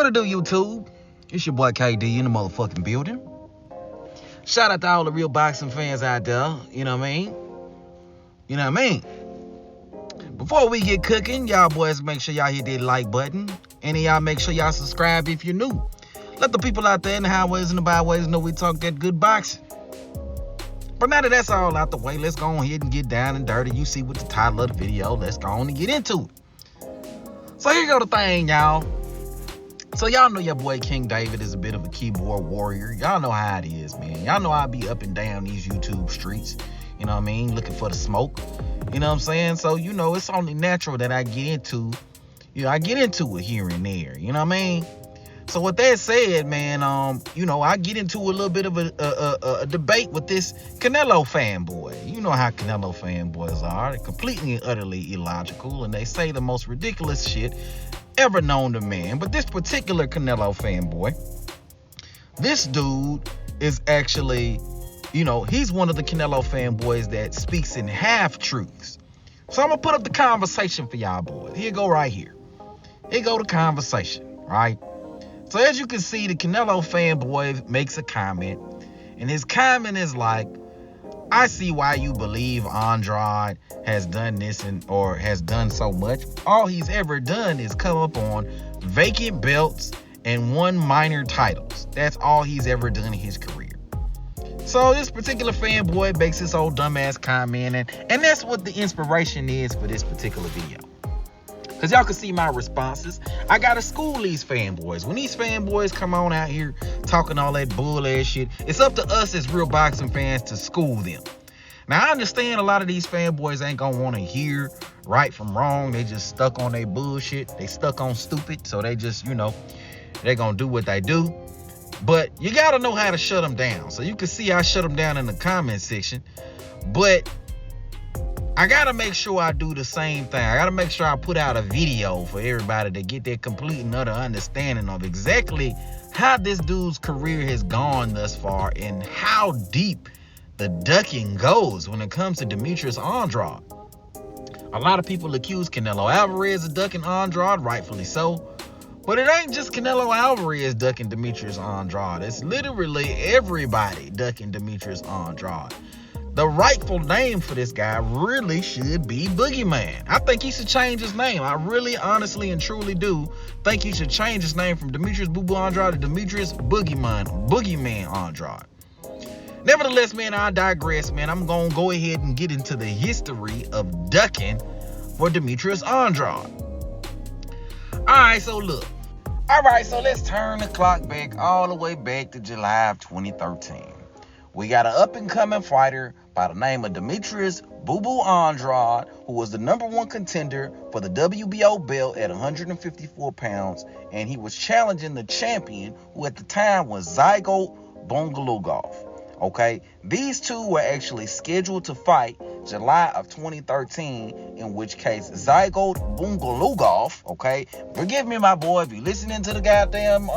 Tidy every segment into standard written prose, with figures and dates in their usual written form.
it do, YouTube? It's your boy KD in the motherfucking building. Shout out to all the real boxing fans out there. You know what I mean? You know what I mean? Before we get cooking, y'all boys make sure y'all hit that like button. And y'all make sure y'all subscribe if you're new. Let the people out there in the highways and the byways know we talk that good boxing. But now that that's all out the way, let's go ahead and get down and dirty. You see what the title of the video. Let's go on and get into it. So here go the thing, y'all. So y'all know your boy King David is a bit of a keyboard warrior. Y'all know how it is, man. Y'all know I be up and down these YouTube streets. You know what I mean? Looking for the smoke. You know what I'm saying? So, you know, it's only natural that I get into, I get into it here and there. You know what I mean? So with that said, man, I get into a little bit of a debate with this Canelo fanboy. You know how Canelo fanboys are. They're completely and utterly illogical, and they say the most ridiculous shit ever known to man. But this particular Canelo fanboy, this dude is actually, he's one of the Canelo fanboys that speaks in half-truths. So I'm going to put up the conversation for y'all boys. Here go right here. Here go the conversation, right? So as you can see, the Canelo fanboy makes a comment, and his comment is like, I see why you believe Andrade has done this or has done so much. All he's ever done is come up on vacant belts and won minor titles. That's all he's ever done in his career. So this particular fanboy makes this old dumbass comment, and that's what the inspiration is for this particular video. Because y'all can see my responses. I gotta school these fanboys. When these fanboys come on out here talking all that bull ass shit, it's up to us as real boxing fans to school them. Now, I understand a lot of these fanboys ain't gonna want to hear right from wrong. They just stuck on their bullshit. They stuck on stupid. So they just, they're gonna do what they do. But you gotta know how to shut them down. So you can see I shut them down in the comment section. But I gotta make sure I do the same thing. I gotta make sure I put out a video for everybody to get that complete and utter understanding of exactly how this dude's career has gone thus far and how deep the ducking goes when it comes to Demetrius Andrade. A lot of people accuse Canelo Alvarez of ducking Andrade, rightfully so. But it ain't just Canelo Alvarez ducking Demetrius Andrade. It's literally everybody ducking Demetrius Andrade. The rightful name for this guy really should be Boogieman. I think he should change his name. I really, honestly, and truly do think he should change his name from Demetrius Boo Boo Andrade to Demetrius Boogieman Andrade. Nevertheless, man, I digress, man. I'm going to go ahead and get into the history of ducking for Demetrius Andrade. Alright, so look. Alright, so let's turn the clock back all the way back to July of 2013. We got an up-and-coming fighter by the name of Demetrius Boo Boo Andrade, who was the #1 contender for the WBO belt at 154 pounds, and he was challenging the champion, who at the time was Zygo Bungalugov. Okay, these two were actually scheduled to fight July of 2013, in which case Zygo Bungalugov, okay, forgive me, my boy, if you're listening to the goddamn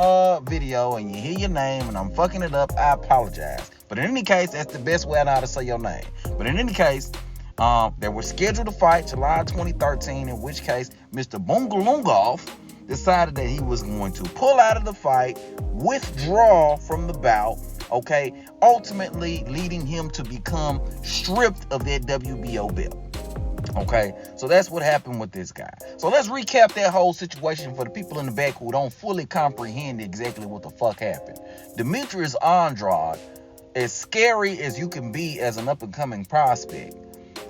video and you hear your name and I'm fucking it up, I apologize. But in any case, that's the best way I know how to say your name. But in any case, they were scheduled to fight July 2013, in which case Mr. Bungalugov decided that he was going to pull out of the fight, withdraw from the bout, okay, ultimately leading him to become stripped of that WBO belt. Okay, so that's what happened with this guy. So let's recap that whole situation for the people in the back who don't fully comprehend exactly what the fuck happened. Demetrius Andrade, as scary as you can be as an up-and-coming prospect,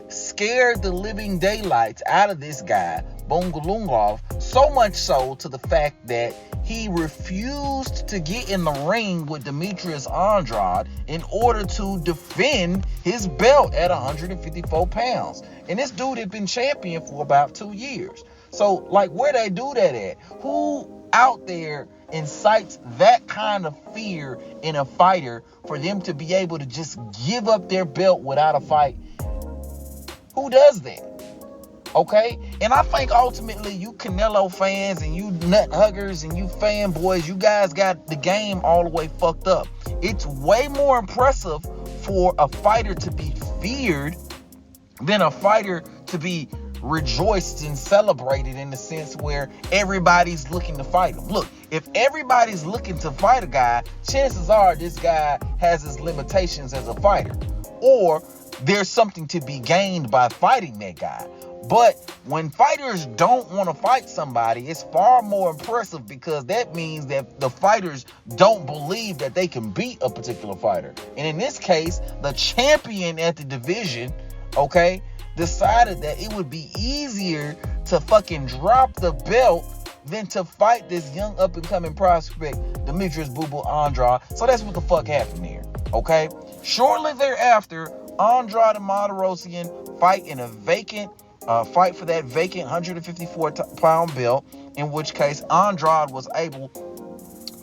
scared the living daylights out of this guy, Bungalugov, so much so to the fact that he refused to get in the ring with Demetrius Andrade in order to defend his belt at 154 pounds. And this dude had been champion for about 2 years. So, like, where they do that at? Who out there incites that kind of fear in a fighter for them to be able to just give up their belt without a fight? Who does that? Okay? And I think ultimately you Canelo fans and you nut huggers and you fanboys, you guys got the game all the way fucked up. It's way more impressive for a fighter to be feared than a fighter to be rejoiced and celebrated in the sense where everybody's looking to fight him. Look, if everybody's looking to fight a guy, chances are this guy has his limitations as a fighter, or there's something to be gained by fighting that guy. But when fighters don't want to fight somebody, it's far more impressive, because that means that the fighters don't believe that they can beat a particular fighter. And in this case, the champion at the division, okay, decided that it would be easier to fucking drop the belt than to fight this young up-and-coming prospect, Demetrious Boo Boo Andrade. So that's what the fuck happened here, okay? Shortly thereafter, Andrade and Martirosyan fight in a fight for that vacant 154-pound belt, in which case Andrade was able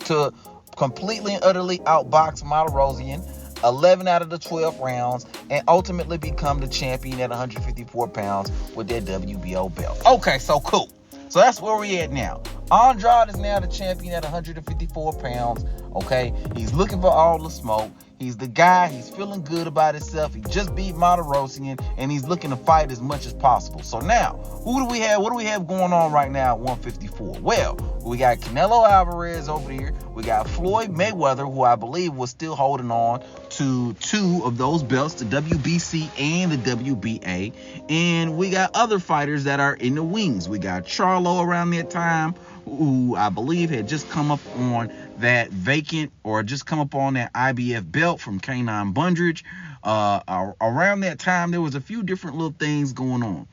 to completely and utterly outbox Martirosyan 11 out of the 12 rounds, and ultimately become the champion at 154 pounds with that WBO belt. Okay, so cool. So that's where we at now. Andrade is now the champion at 154 pounds. Okay, he's looking for all the smoke. He's the guy. He's feeling good about himself. He just beat Martirosyan, and he's looking to fight as much as possible. So now, who do we have? What do we have going on right now at 154? Well, we got Canelo Alvarez over here. We got Floyd Mayweather, who I believe was still holding on to 2 of those belts, the WBC and the WBA. And we got other fighters that are in the wings. We got Charlo around that time, who I believe had just come up on that vacant, or just come up on that IBF belt from K9 Bundridge. Around that time, there was a few different little things going on.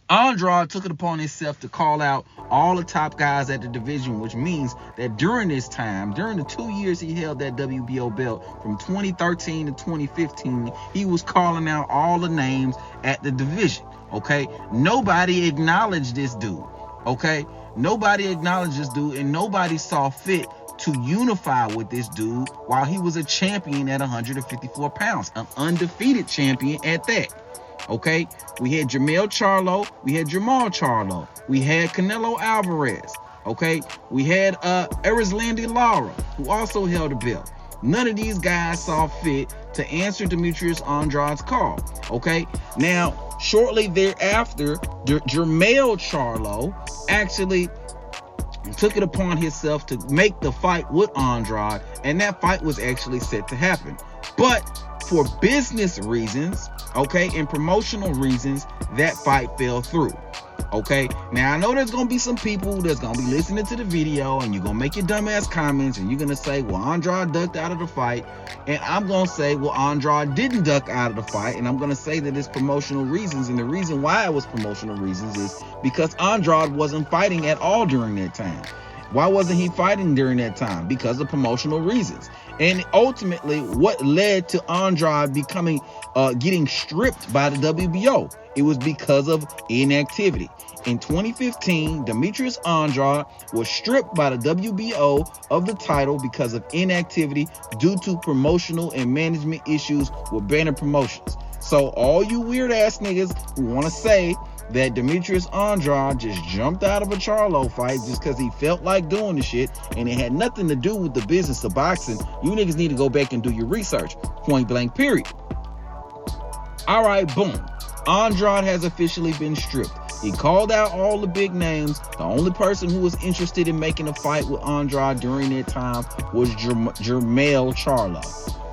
Andrade took it upon himself to call out all the top guys at the division, which means that during this time, during the 2 years he held that WBO belt from 2013 to 2015, he was calling out all the names at the division. Okay, nobody acknowledged this dude. Okay, nobody acknowledged this dude, and nobody saw fit to unify with this dude while he was a champion at 154 pounds, an undefeated champion at that. Okay, we had Jermell Charlo, we had Jamal Charlo, we had Canelo Alvarez. Okay, we had Erislandy Lara, who also held a belt. None of these guys saw fit to answer Demetrious Andrade's call. Okay, now shortly thereafter, Jermell Charlo actually took it upon himself to make the fight with Andrade, and that fight was actually set to happen. But for business reasons, okay, and promotional reasons, that fight fell through. Okay, now I know there's gonna be some people that's gonna be listening to the video, and you're gonna make your dumbass comments, and you're gonna say, well, Andrade ducked out of the fight, and I'm gonna say, well, Andrade didn't duck out of the fight, and I'm gonna say that it's promotional reasons. And the reason why it was promotional reasons is because Andrade wasn't fighting at all during that time. Why wasn't he fighting during that time? Because of promotional reasons. And ultimately, what led to Andrade becoming getting stripped by the WBO? It was because of inactivity. In 2015, Demetrious Andrade was stripped by the WBO of the title because of inactivity due to promotional and management issues with Banner Promotions. So all you weird ass niggas who want to say that Demetrious Andrade just jumped out of a Charlo fight just because he felt like doing the shit and it had nothing to do with the business of boxing, you niggas need to go back and do your research. Point blank, period. All right, boom. Andrade has officially been stripped. He called out all the big names. The only person who was interested in making a fight with Andrade during that time was Jermell Charlo.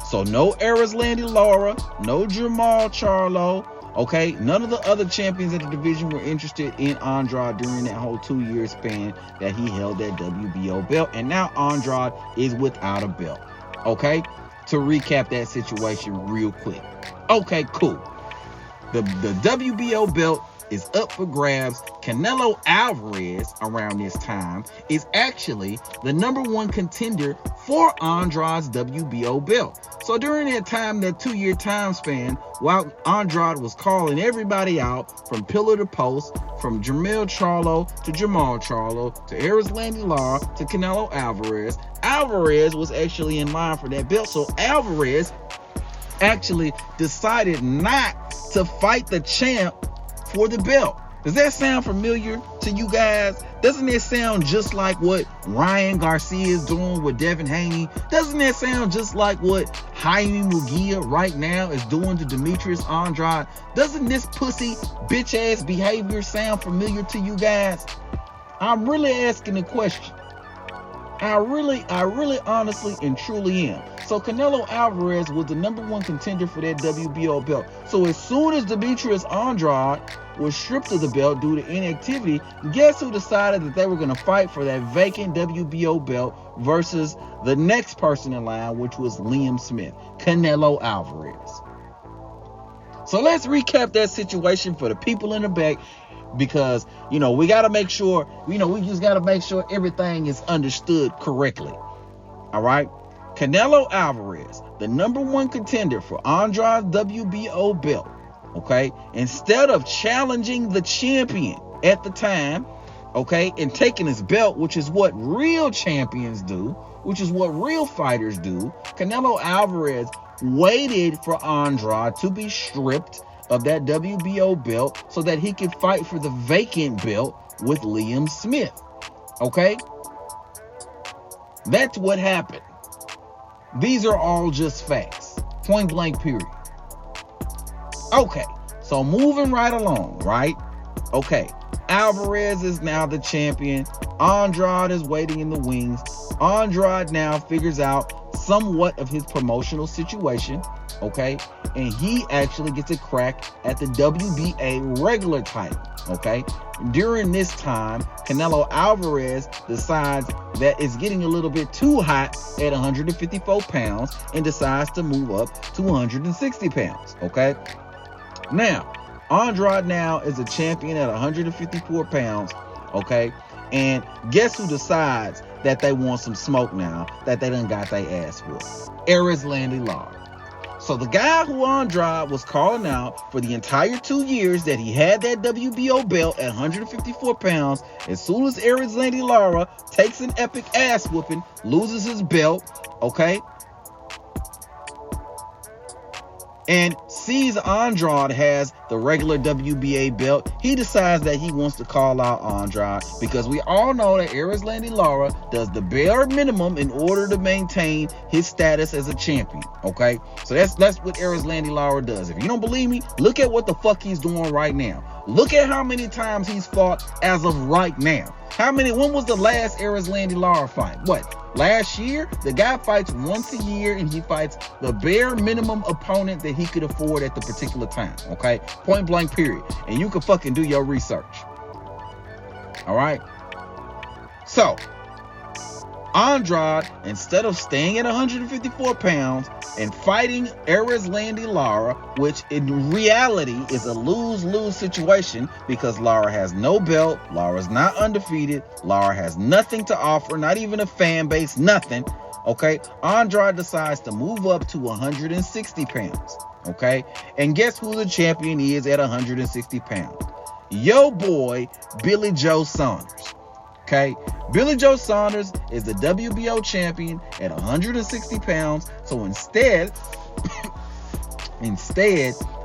So no Erislandy Lara, no Jamal Charlo. Okay, none of the other champions of the division were interested in Andrade during that whole 2-year span that he held that WBO belt. And now Andrade is without a belt. Okay, to recap that situation real quick. Okay, cool. The WBO belt is up for grabs. Canelo Alvarez around this time is actually the #1 contender for Andrade's WBO belt. So during that time, that 2-year time span, while Andrade was calling everybody out from pillar to post, from Jermell Charlo to Jamal Charlo to Erislandy Lara to Canelo Alvarez, Alvarez was actually in line for that belt. So Alvarez actually decided not to fight the champ for the belt. Does that sound familiar to you guys? Doesn't it sound just like what Ryan Garcia is doing with Devin Haney? Doesn't that sound just like what Jaime Munguia right now is doing to Demetrius Andrade? Doesn't this pussy bitch ass behavior sound familiar to you guys? I'm really asking the question. I really honestly and truly am. So Canelo Alvarez was the #1 contender for that WBO belt. So as soon as Demetrius Andrade was stripped of the belt due to inactivity, guess who decided that they were going to fight for that vacant WBO belt versus the next person in line, which was Liam Smith, Canelo Alvarez. So let's recap that situation for the people in the back, because, we got to make sure, we just got to make sure everything is understood correctly. All right. Canelo Alvarez, the #1 contender for Andrade's WBO belt. Okay. Instead of challenging the champion at the time, okay, and taking his belt, which is what real champions do, which is what real fighters do, Canelo Alvarez waited for Andrade to be stripped of that WBO belt so that he could fight for the vacant belt with Liam Smith. Okay? That's what happened. These are all just facts. Point blank, period. Okay, so moving right along, right? Okay, Alvarez is now the champion. Andrade is waiting in the wings. Andrade now figures out somewhat of his promotional situation, okay? And he actually gets a crack at the WBA regular title, okay? During this time, Canelo Alvarez decides that it's getting a little bit too hot at 154 pounds and decides to move up to 160 pounds, okay? Now, Andrade now is a champion at 154 pounds, okay? And guess who decides that they want some smoke now, that they done got their ass whooped? Erislandy Lara. So the guy who Andrade was calling out for the entire 2 years that he had that WBO belt at 154 pounds, as soon as Erislandy Lara takes an epic ass whooping, loses his belt, okay, and sees Andrade has the regular WBA belt, he decides that he wants to call out Andrade, because we all know that Erislandy Lara does the bare minimum in order to maintain his status as a champion, okay? So that's what Erislandy Lara does. If you don't believe me, look at what the fuck he's doing right now. Look at how many times he's fought as of right now. When was the last Erislandy Lara fight? What? Last year? The guy fights once a year, and he fights the bare minimum opponent that he could afford at the particular time, okay? Point blank, period. And you can fucking do your research. All right? So, Andrade, instead of staying at 154 pounds and fighting Erislandy Lara, which in reality is a lose-lose situation because Lara has no belt, Lara's not undefeated, Lara has nothing to offer, not even a fan base, nothing, okay? Andrade decides to move up to 160 pounds, okay? And guess who the champion is at 160 pounds? Yo boy, Billy Joe Saunders. Okay, Billy Joe Saunders is the WBO champion at 160 pounds. So instead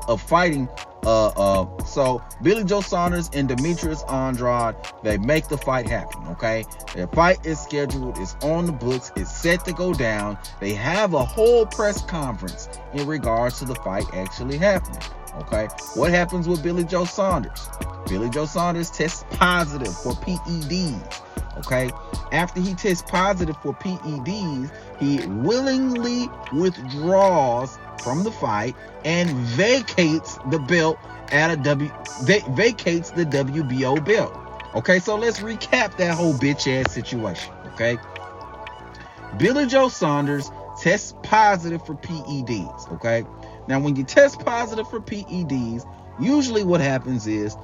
of fighting, so Billy Joe Saunders and Demetrius Andrade, they make the fight happen. Okay, their fight is scheduled, it's on the books, it's set to go down. They have a whole press conference in regards to the fight actually happening. Okay, what happens with Billy Joe Saunders? Billy Joe Saunders tests positive for PEDs. Okay, after he tests positive for PEDs, he willingly withdraws from the fight and vacates the belt vacates the WBO belt. Okay, so let's recap that whole bitch ass situation. Okay, Billy Joe Saunders tests positive for PEDs. Okay, now when you test positive for PEDs, usually what happens is,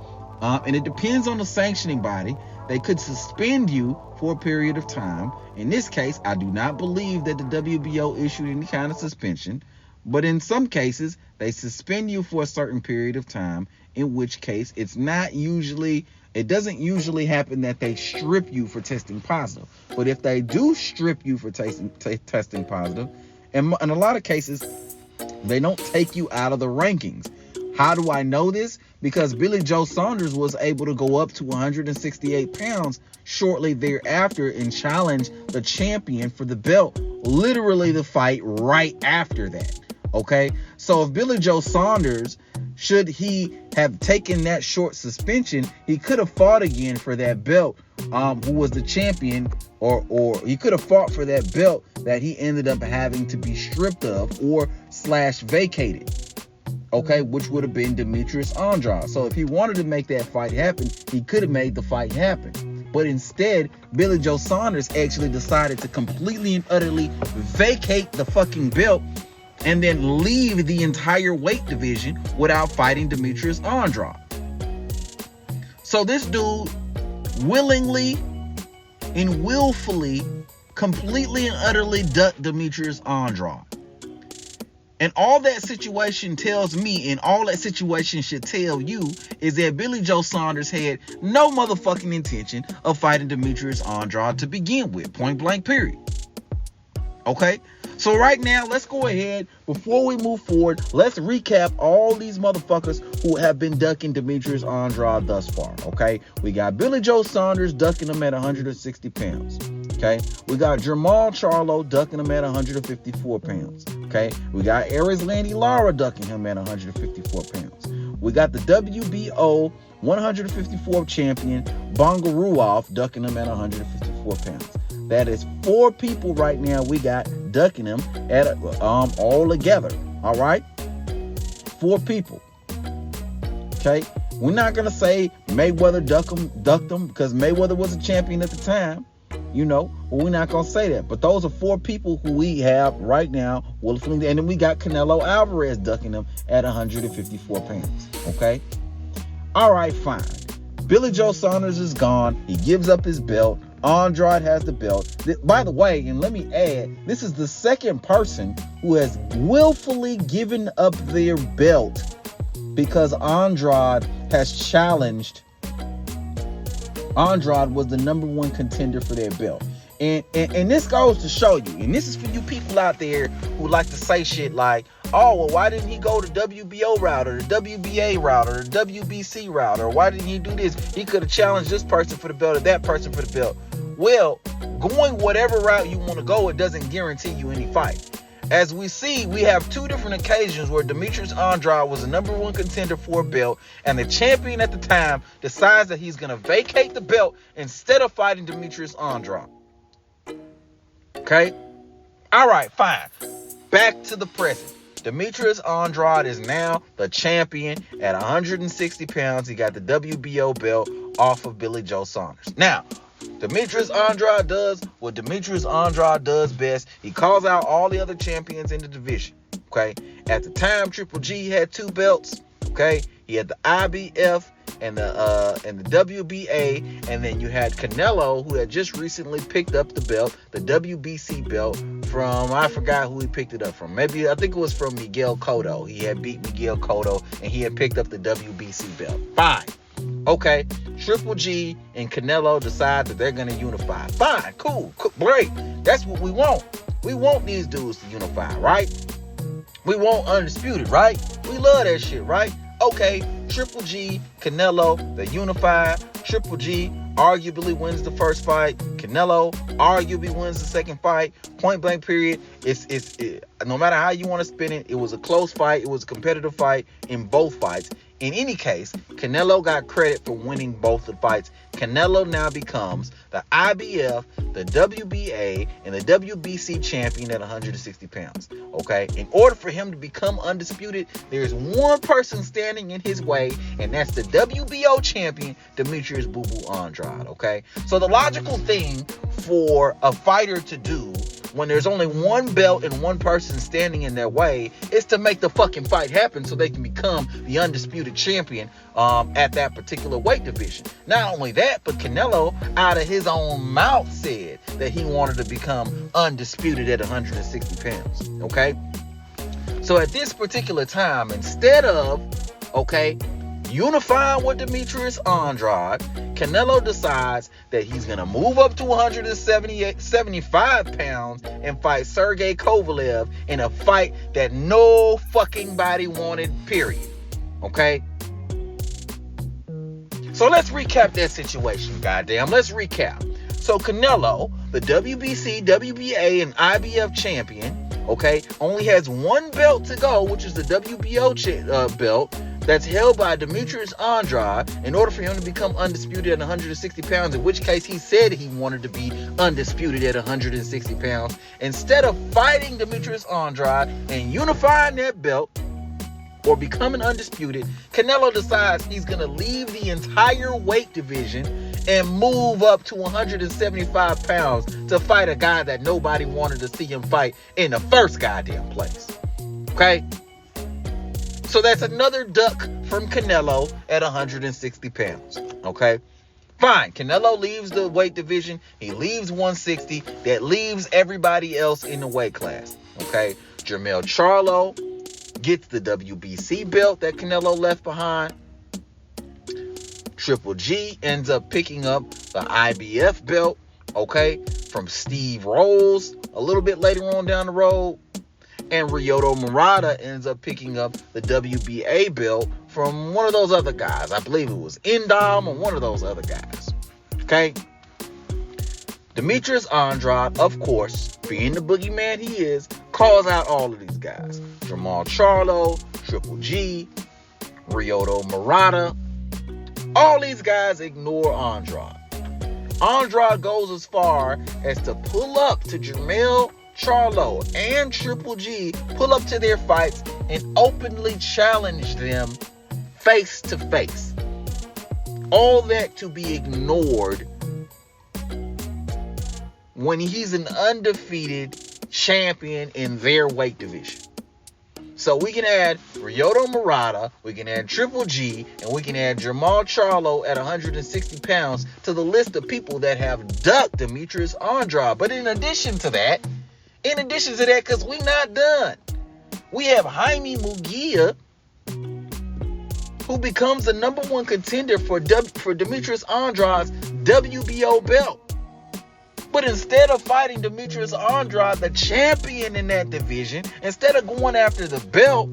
and it depends on the sanctioning body, they could suspend you for a period of time. In this case, I do not believe that the WBO issued any kind of suspension, but in some cases, they suspend you for a certain period of time, in which case it doesn't usually happen that they strip you for testing positive. But if they do strip you for testing positive, and in a lot of cases, they don't take you out of the rankings. How do I know this? because Billy Joe Saunders was able to go up to 168 pounds shortly thereafter and challenge the champion for the belt, literally the fight right after that. Okay, so if Billy Joe Saunders, should he have taken that short suspension, he could have fought again for that belt, who was the champion, or he could have fought for that belt that he ended up having to be stripped of or / vacated. Okay, which would have been Demetrius Andrade. So if he wanted to make that fight happen, he could have made the fight happen. But instead, Billy Joe Saunders actually decided to completely and utterly vacate the fucking belt and then leave the entire weight division without fighting Demetrius Andrade. So this dude willingly and willfully, completely and utterly ducked Demetrius Andrade. And all that situation tells me, and all that situation should tell you, is that Billy Joe Saunders had no motherfucking intention of fighting Demetrius Andrade to begin with, point blank period. Okay? So right now, let's go ahead, before we move forward, let's recap all these motherfuckers who have been ducking Demetrius Andrade thus far, okay? We got Billy Joe Saunders ducking him at 160 pounds, okay? We got Jermall Charlo ducking him at 154 pounds, okay? We got Erislandy Lara ducking him at 154 pounds. We got the WBO 154 champion, Bonga Ruoff, ducking him at 154 pounds. That is 4 people right now we got ducking him at all together. All right, 4 people. Okay, we're not gonna say Mayweather ducked him because Mayweather was a champion at the time, you know. But we're not gonna say that. But those are 4 people who we have right now. And then we got Canelo Alvarez ducking him at 154 pounds. Okay, all right, fine. Billy Joe Saunders is gone. He gives up his belt. Andrade has the belt. By the way, and let me add, this is the second person who has willfully given up their belt because Andrade has challenged. Andrade was the #1 contender for their belt. And this goes to show you, and this is for you people out there who like to say shit like, oh, well, why didn't he go the WBO route or the WBA route or the WBC route, or why didn't he do this? He could have challenged this person for the belt or that person for the belt. Well, going whatever route you want to go, it doesn't guarantee you any fight. As we see, we have 2 different occasions where Demetrius Andrade was the #1 contender for a belt, and the champion at the time decides that he's going to vacate the belt instead of fighting Demetrius Andrade. Okay? All right, fine. Back to the present. Demetrius Andrade is now the champion at 160 pounds. He got the WBO belt off of Billy Joe Saunders. Now, Demetrius Andrade does what Demetrius Andrade does best. He calls out all the other champions in the division. Okay? At the time, Triple G had 2 belts. Okay? He had the IBF and the WBA, and then you had Canelo, who had just recently picked up the belt, the WBC belt, from, I forgot who he picked it up from. Maybe, I think it was from Miguel Cotto. He had beat Miguel Cotto, and he had picked up the WBC belt. Fine. Okay, Triple G and Canelo decide that they're going to unify. Fine, cool, great. That's what we want. We want these dudes to unify, right? We want Undisputed, right? We love that shit, right? Okay, Triple G, Canelo, they unify. Triple G arguably wins the first fight. Canelo arguably wins the second fight. Point blank period. No matter how you want to spin it, it was a close fight. It was a competitive fight in both fights. In any case, Canelo got credit for winning both the fights. Canelo now becomes the IBF, the WBA, and the WBC champion at 160 pounds. Okay? In order for him to become undisputed, there's one person standing in his way, and that's the WBO champion, Demetrius Boo Boo Andrade. Okay? So the logical thing for a fighter to do when there's only one belt and one person standing in their way is to make the fucking fight happen so they can become the undisputed champion at that particular weight division. Not only that, but Canelo, out of his own mouth, said that he wanted to become undisputed at 160 pounds. Okay? So at this particular time, instead of, unifying with Demetrius Andrade, Canelo decides that he's going to move up to 175 pounds and fight Sergey Kovalev in a fight that no fucking body wanted, period. Okay? So let's recap that situation, goddamn. Let's recap. So Canelo, the WBC, WBA, and IBF champion, okay, only has one belt to go, which is the WBO belt that's held by Demetrius Andrade in order for him to become undisputed at 160 pounds, in which case he said he wanted to be undisputed at 160 pounds. Instead of fighting Demetrius Andrade and unifying that belt, or becoming undisputed, Canelo decides he's going to leave the entire weight division and move up to 175 pounds to fight a guy that nobody wanted to see him fight in the first goddamn place. Okay? So that's another duck from Canelo at 160 pounds. Okay? Fine. Canelo leaves the weight division. He leaves 160. That leaves everybody else in the weight class. Okay? Jermell Charlo gets the WBC belt that Canelo left behind. Triple G ends up picking up the IBF belt, okay, from Steve Rolls a little bit later on down the road. And Ryoto Murata ends up picking up the WBA belt from one of those other guys. I believe it was Endom or one of those other guys. Okay? Demetrius Andrade, of course, being the boogeyman he is, calls out all of these guys. Jermell Charlo, Triple G, Ryoto Murata. All these guys ignore Andrade. Andrade goes as far as to pull up to Jermell Charlo and Triple G, pull up to their fights and openly challenge them face to face. All that to be ignored when he's an undefeated champion in their weight division. So we can add Ryoto Murata, we can add Triple G, and we can add Jermell Charlo at 160 pounds to the list of people that have ducked Demetrius Andrade. But in addition to that, because we not done, we have Jaime Munguia, who becomes the number one contender for Demetrius Andrade's WBO belt. But instead of fighting Demetrius Andrade, the champion in that division, instead of going after the belt,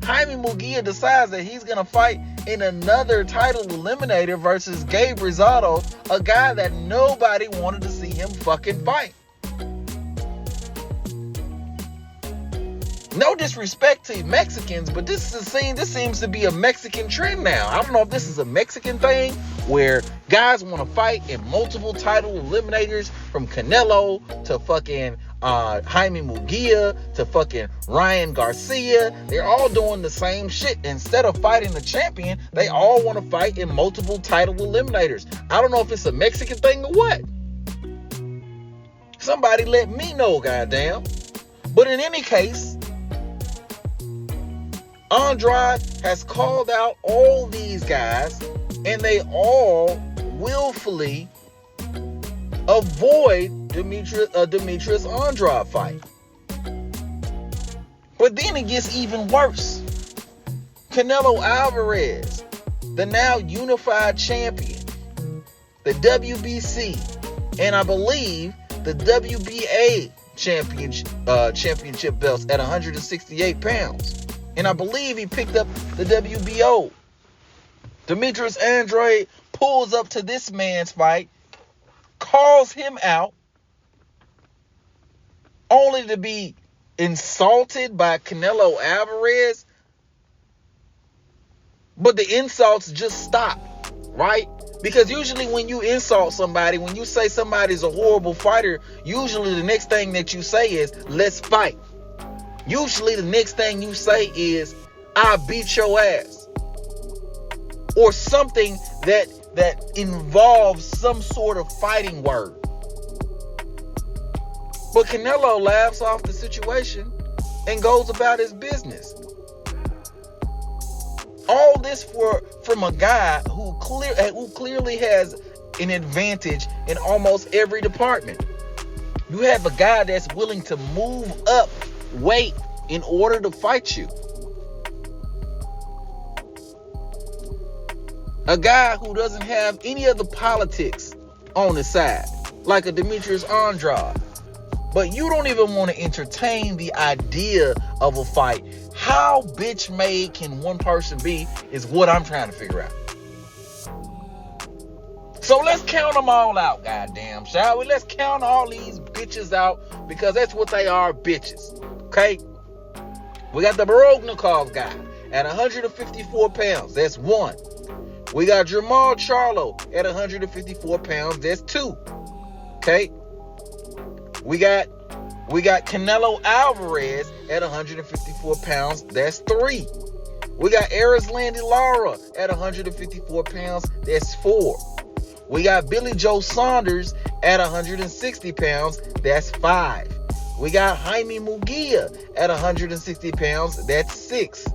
Jaime Munguia decides that he's going to fight in another title eliminator versus Gabe Rosado, a guy that nobody wanted to see him fucking fight. No disrespect to Mexicans, but this seems to be a Mexican trend now. I don't know if this is a Mexican thing where guys want to fight in multiple title eliminators, from Canelo to fucking Jaime Munguia to fucking Ryan Garcia. They're all doing the same shit. Instead of fighting the champion, they all want to fight in multiple title eliminators. I don't know if it's a Mexican thing or what. Somebody let me know, goddamn. But in any case, Andrade has called out all these guys, and they all willfully avoid Demetrius Andrade fight. But then it gets even worse. Canelo Alvarez, the now unified champion, the WBC, and I believe the WBA championship belts at 168 pounds. And I believe he picked up the WBO. Demetrius Andrade pulls up to this man's fight, calls him out, only to be insulted by Canelo Alvarez. But the insults just stop, right? Because usually when you insult somebody, when you say somebody's a horrible fighter, usually the next thing that you say is, let's fight. Usually the next thing you say is, I beat your ass. Or something that involves some sort of fighting word. But Canelo laughs off the situation and goes about his business. All this from a guy who clearly has an advantage in almost every department. You have a guy that's willing to move up weight in order to fight you. A guy who doesn't have any of the politics on his side, like a Demetrius Andrade. But you don't even want to entertain the idea of a fight. How bitch made can one person be is what I'm trying to figure out. So let's count them all out, goddamn, shall we? Let's count all these bitches out, because that's what they are, bitches. Okay? We got the Barognikov guy at 154 pounds. That's 1. We got Jermall Charlo at 154 pounds. That's 2. Okay? We got Canelo Alvarez at 154 pounds. That's 3. We got Erislandy Lara at 154 pounds. That's 4. We got Billy Joe Saunders at 160 pounds. That's 5. We got Jaime Munguia at 160 pounds. That's 6.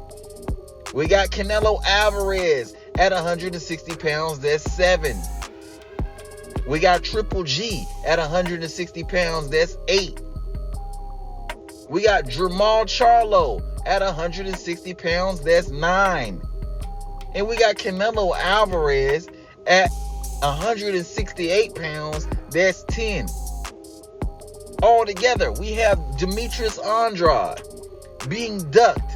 We got Canelo Alvarez at 160 pounds. That's 7. We got Triple G at 160 pounds. That's 8. We got Jermall Charlo at 160 pounds. That's 9. And we got Canelo Alvarez at 168 pounds. That's 10. Altogether, we have Demetrius Andrade being ducked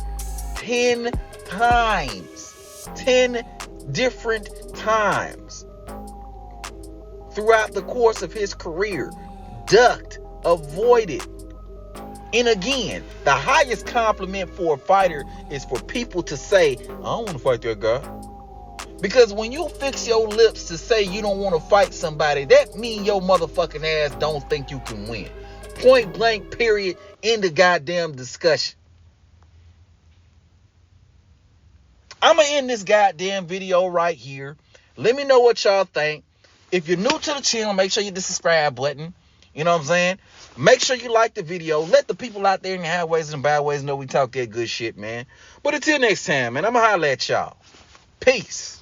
10 times. 10 different times throughout the course of his career. Ducked, avoided. And again, the highest compliment for a fighter is for people to say, I don't want to fight that guy. Because when you fix your lips to say you don't want to fight somebody, that means your motherfucking ass don't think you can win. Point blank, period, end the goddamn discussion. I'm going to end this goddamn video right here. Let me know what y'all think. If you're new to the channel, make sure you hit the subscribe button. You know what I'm saying? Make sure you like the video. Let the people out there in the highways and byways know we talk that good shit, man. But until next time, man, I'm going to holler at y'all. Peace.